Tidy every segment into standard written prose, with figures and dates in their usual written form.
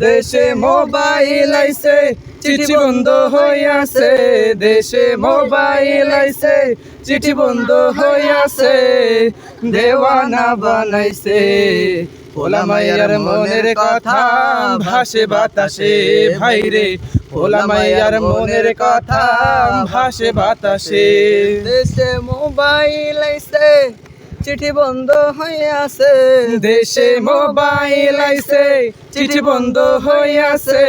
দেশে মোবাইল আইছে চিঠি বন্ধ হইয়াছে, দেশে মোবাইল আইছে চিঠি বন্ধ হইয়াছে, দেওয়ানা বানাইছে ভোলা মাইয়ার মনের কথা ভাসে বাতাসে ভাইরে, ভোলা মাইয়ার মনের কথা ভাসে বাতাসে। দেশে মোবাইল আইছে চিঠি বন্ধ হইয়াছে, দেশে মোবাইল আইছে চিঠি বন্ধ হইয়াছে,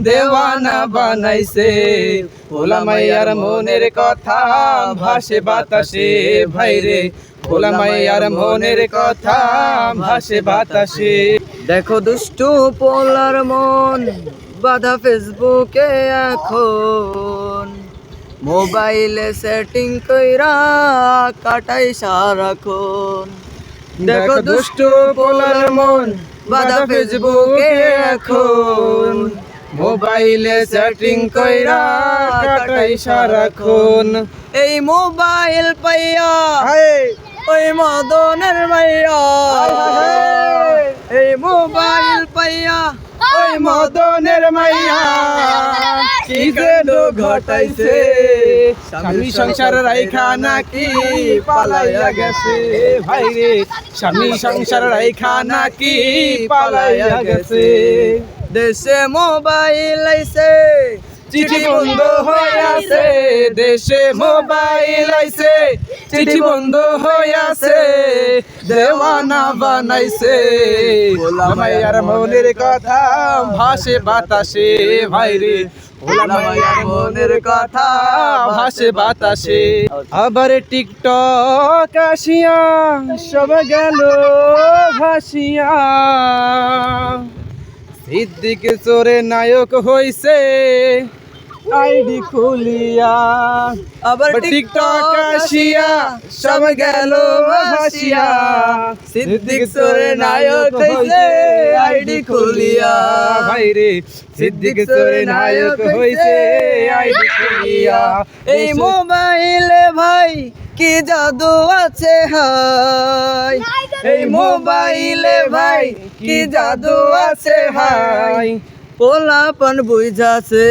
দেওয়ানা বানাইছে ভোলা মাইয়ার মনের কথা ভাসে বাতাসে ভাইরে, ভোলা মাইয়ার মনের কথা ভাসে বাতাসে। দেখো দুষ্টু পোলার মন বাধা ফেসবুকে এখন, মোবাইলে সেটিং কইরা কাটাই সারাক্ষণ। দেখো দুষ্টু পোলার মন বাধা ফেসবুকে এখন, মোবাইলে সেটিং কইরা কাটাই সারাক্ষণ। এই মোবাইল পাইয়া ওই মদনের মাইয়া, এই মোবাইল পাইয়া ওই মদনের মাইয়া কি যেন ঘটাইছে, স্বামী সংসার রাইখা নাকি পালাইয়া গেছে ভাইরে, স্বামী সংসার রাইখা নাকি পালাইয়া গেছে। দেশে মোবাইল আইছে চিঠি বন্ধ হইয়াছে, দেশে মোবাইল আইছে চিঠি বন্ধ হইয়াছে, দেওয়ানা বানাইছে ভোলা মাইয়ার মনের কথা ভাসে বাতাসে ভাইরে, ভোলা মাইয়ার মনের কথা ভাসে বাতাসে। আবার টিকটক আসিয়া সব গেল ভাসিয়া, সিদ্দিক চোরে নায়ক হইছে আইডি খুলিয়া, আবার টিকটক আসিয়া সব গেল ভাসিয়া, সিদ্দিক চোরে নায়ক হইছে আইডি খুলিয়া ভাইরে, সিদ্দিক চোরে নায়ক হইছে আইডি খুলিয়া। এই মোবাইলে ভাই কি জাদু আছে হাই, এই মোবাইলে ভাই কি জাদু আছে হাই, পোলাপন বুঝাছে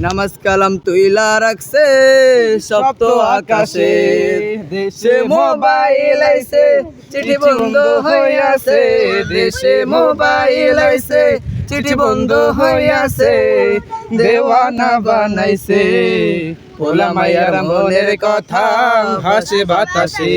নামাজ কালাম তুইলা রাখছে সপ্ত আকাশে। দেশে মোবাইল আইছে চিঠি বন্ধ হইয়াছে, দেশে মোবাইল আইছে চিঠি বন্ধ হইয়াছে, দেওয়ানা বানাইছে ভোলা মাইয়ার মনের কথা ভাসে বাতাসে।